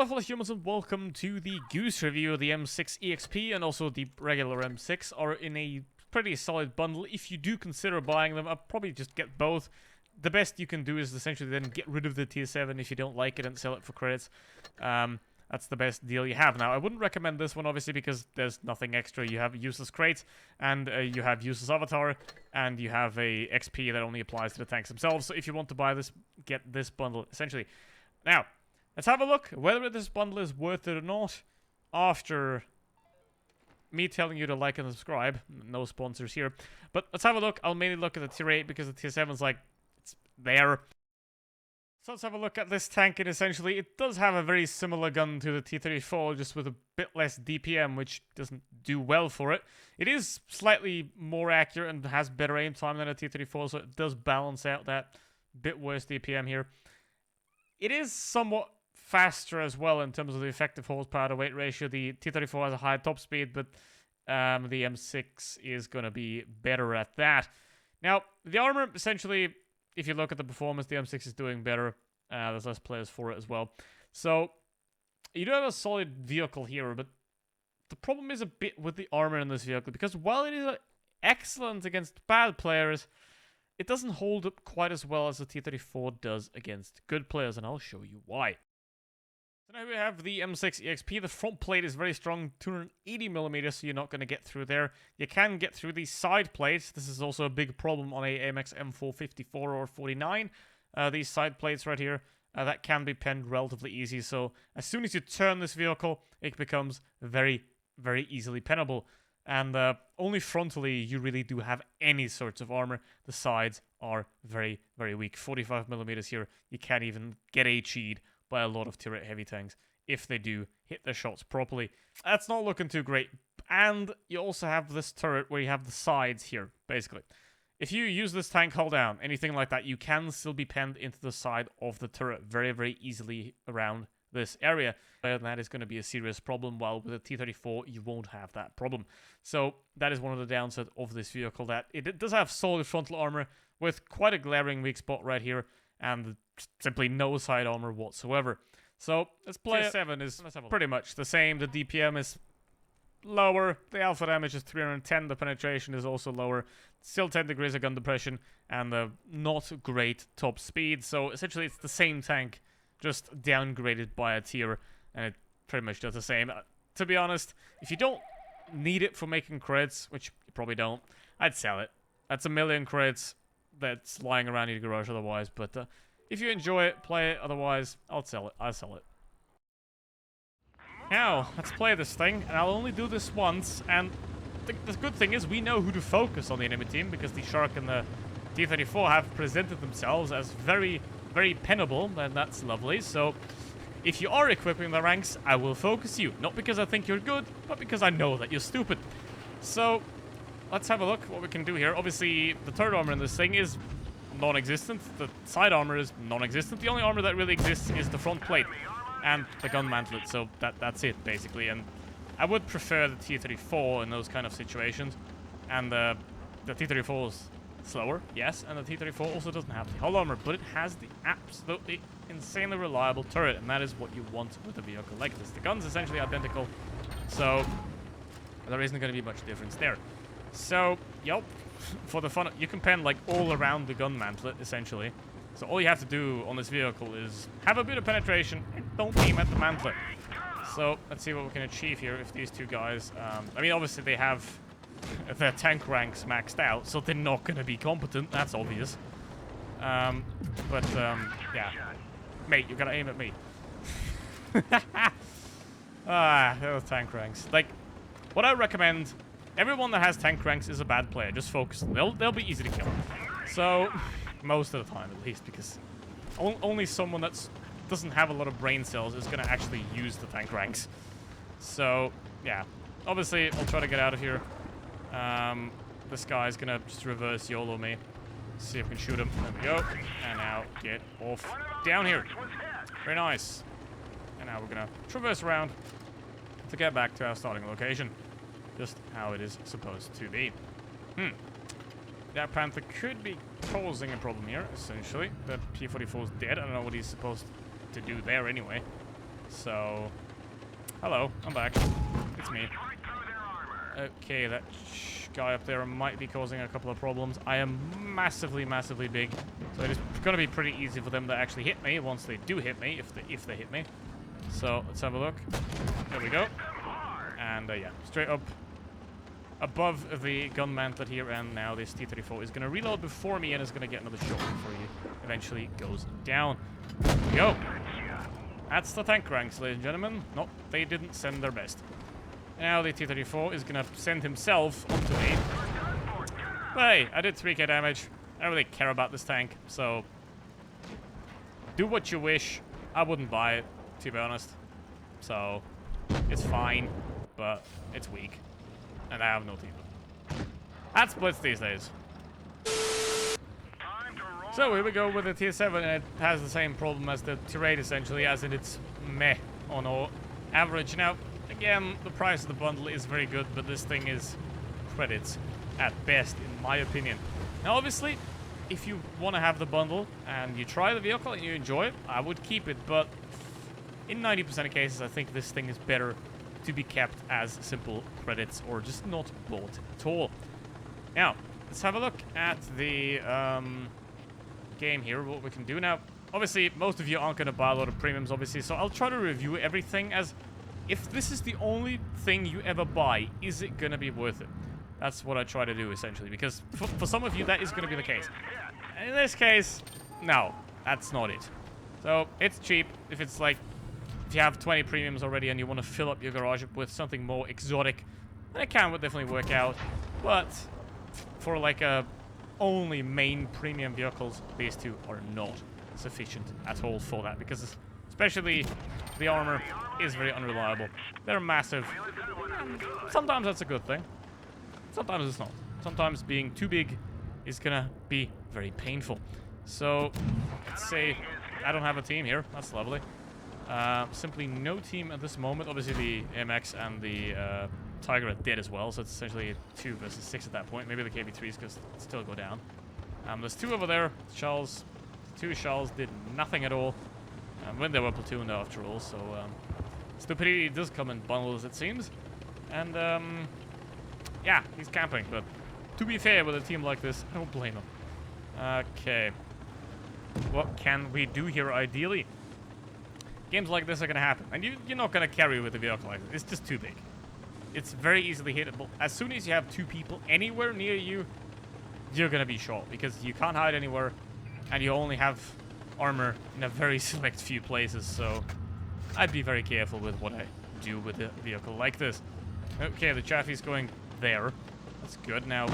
Hello fellow humans and welcome to the Goose review. The M6 EXP and also the regular M6 are in a pretty solid bundle. If you do consider buying them, I'll probably just get both. The best you can do is essentially then get rid of the Tier 7 if you don't like it and sell it for credits. That's the best deal you have. Now, I wouldn't recommend this one, obviously, because there's nothing extra. You have useless crates, and you have useless avatar, and you have a XP that only applies to the tanks themselves. So if you want to buy this, get this bundle, essentially. Now, let's have a look whether this bundle is worth it or not after me telling you to like and subscribe. No sponsors here. But let's have a look. I'll mainly look at the Tier 8 because the Tier 7's like, it's there. So let's have a look at this tank, and essentially it does have a very similar gun to the T-34, just with a bit less DPM, which doesn't do well for it. It is slightly more accurate and has better aim time than a T-34, so it does balance out that bit worse DPM here. It is somewhat faster as well in terms of the effective horsepower to weight ratio. The T-34 has a high top speed, but the M6 is going to be better at that. Now, the armor, essentially, if you look at the performance, the M6 is doing better. There's less players for it as well. So, you do have a solid vehicle here, but the problem is a bit with the armor in this vehicle, because while it is excellent against bad players, it doesn't hold up quite as well as the T-34 does against good players, and I'll show you why. So now we have the M6 EXP. The front plate is very strong, 280mm, so you're not going to get through there. You can get through the side plates. This is also a big problem on a AMX M454 or 49. These side plates right here, that can be penned relatively easy. So as soon as you turn this vehicle, it becomes very, very easily pennable. And only frontally you really do have any sorts of armor. The sides are very, very weak. 45mm here, you can't even get HE'd by a lot of Tier 8 heavy tanks if they do hit their shots properly. That's not looking too great. And you also have this turret where you have the sides here, basically. If you use this tank hull down, anything like that, you can still be penned into the side of the turret very, very easily around this area. And that is going to be a serious problem, while with a T-34, you won't have that problem. So that is one of the downsides of this vehicle, that it does have solid frontal armor with quite a glaring weak spot right here, and simply no side armor whatsoever. So let's play. Tier 7 is pretty much the same. The DPM is lower, the alpha damage is 310, the penetration is also lower, still 10 degrees of gun depression, and not great top speed. So essentially it's the same tank, just downgraded by a tier, and it pretty much does the same. To be honest, if you don't need it for making creds, which you probably don't, I'd sell it. That's a million creds that's lying around your garage otherwise, but if you enjoy it, play it. Otherwise, I'll sell it. Now, let's play this thing, and I'll only do this once, and the good thing is we know who to focus on the enemy team, because the Shark and the T-34 have presented themselves as very, very pennable, and that's lovely. So, if you are equipping the ranks, I will focus you. Not because I think you're good, but because I know that you're stupid. So, let's have a look what we can do here. Obviously, the turret armor in this thing is non-existent. The side armor is non-existent. The only armor that really exists is the front plate and the gun mantlet, so that's it, basically. And I would prefer the T-34 in those kind of situations. And the T-34 is slower, yes, and the T-34 also doesn't have the hull armor, but it has the absolutely insanely reliable turret, and that is what you want with a vehicle like this. The gun's essentially identical, so there isn't going to be much difference there. So, yep, for the fun, you can pen like all around the gun mantlet, essentially. So all you have to do on this vehicle is have a bit of penetration and don't aim at the mantlet. So let's see what we can achieve here if these two guys... I mean, obviously they have their tank ranks maxed out, so they're not going to be competent. That's obvious. Yeah. Mate, you got to aim at me. Those tank ranks. Like, what I recommend... Everyone that has tank ranks is a bad player. Just focus. They'll be easy to kill. So... most of the time, at least, because only someone that doesn't have a lot of brain cells is going to actually use the tank ranks. So, yeah. Obviously, I'll try to get out of here. This guy's going to just reverse YOLO me. See if we can shoot him. There we go. And now get off down here. Very nice. And now we're going to traverse around to get back to our starting location. Just how it is supposed to be. That Panther could be causing a problem here, essentially. That P-44 is dead. I don't know what he's supposed to do there anyway. So, hello, I'm back. It's me. Okay, that guy up there might be causing a couple of problems. I am massively, massively big, so it is going to be pretty easy for them to actually hit me once they do hit me, if they hit me. So, let's have a look. There we go. And, yeah, straight up above the gun mantlet here, and now this T-34 is going to reload before me and is going to get another shot before he eventually goes down. There we go. That's the tank ranks, ladies and gentlemen. Nope, they didn't send their best. Now the T-34 is going to send himself onto me. But hey, I did 3k damage. I don't really care about this tank, so do what you wish. I wouldn't buy it, to be honest. So, it's fine, but it's weak. And I have no team. That's Blitz these days. So here we go with the Tier 7, and it has the same problem as the Tier 8 essentially, as in it's meh on all average. Now, again, the price of the bundle is very good, but this thing is credits at best, in my opinion. Now, obviously, if you want to have the bundle and you try the vehicle and you enjoy it, I would keep it, but in 90% of cases, I think this thing is better to be kept as simple credits or just not bought at all. Now, let's have a look at the game here, what we can do now. Obviously, most of you aren't going to buy a lot of premiums, obviously, so I'll try to review everything as if this is the only thing you ever buy, is it going to be worth it? That's what I try to do, essentially, because for some of you, that is going to be the case. And in this case, no, that's not it. So, it's cheap. If it's like, if you have 20 premiums already and you want to fill up your garage with something more exotic, then it would definitely work out. But for like only main premium vehicles, these two are not sufficient at all for that, because especially the armor is very unreliable. They're massive. Sometimes that's a good thing. Sometimes it's not. Sometimes being too big is gonna be very painful. So, let's say I don't have a team here. That's lovely. Simply no team at this moment. Obviously the MX and the Tiger are dead as well, so it's essentially 2 versus 6 at that point. Maybe the KB3s could still go down. There's 2 over there. Shells. 2 shells did nothing at all when they were platooned after all, so stupidity does come in bundles, it seems. And yeah, he's camping, but to be fair, with a team like this, I don't blame him. Okay. What can we do here ideally? Games like this are going to happen, and you're not going to carry with a vehicle like this. It's just too big. It's very easily hittable. As soon as you have 2 people anywhere near you, you're going to be shot, because you can't hide anywhere, and you only have armor in a very select few places, so I'd be very careful with what I do with a vehicle like this. Okay, the Chaffee's going there. That's good. Now,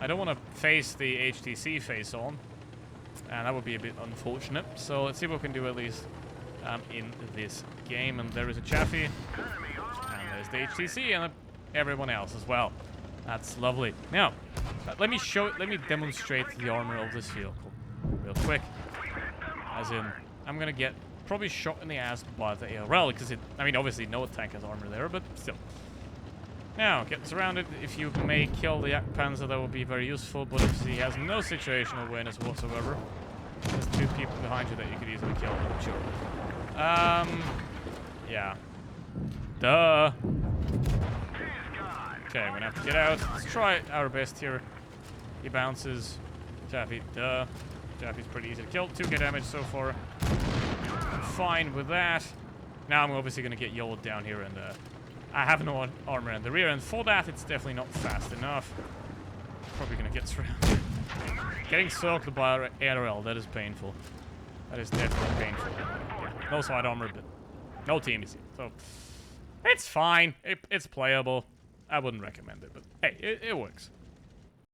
I don't want to face the HTC face on, and that would be a bit unfortunate, so let's see what we can do at least in this game. And there is a Chaffee, and there's the HTC, and everyone else as well. That's lovely. Now, let me demonstrate the armor of this vehicle real quick. As in, I'm gonna get probably shot in the ass by the ARL, because I mean, obviously no tank has armor there, but still. Now, getting surrounded. If you may kill the Panzer, that would be very useful, but obviously he has no situational awareness whatsoever. There's 2 people behind you that you could easily kill, I'm sure. Yeah. Duh. Okay, I'm gonna have to get out. Let's try our best here. He bounces. Chaffee, duh. Chaffee's pretty easy to kill. 2k damage so far. I'm fine with that. Now I'm obviously gonna get YOLO'd down here, and I have no armor in the rear, and for that it's definitely not fast enough. Probably gonna get surrounded. Getting circled by ARL, that is painful. That is definitely painful. Yeah, no side armor, but no team is here. So, it's fine. It's playable. I wouldn't recommend it, but hey, it works.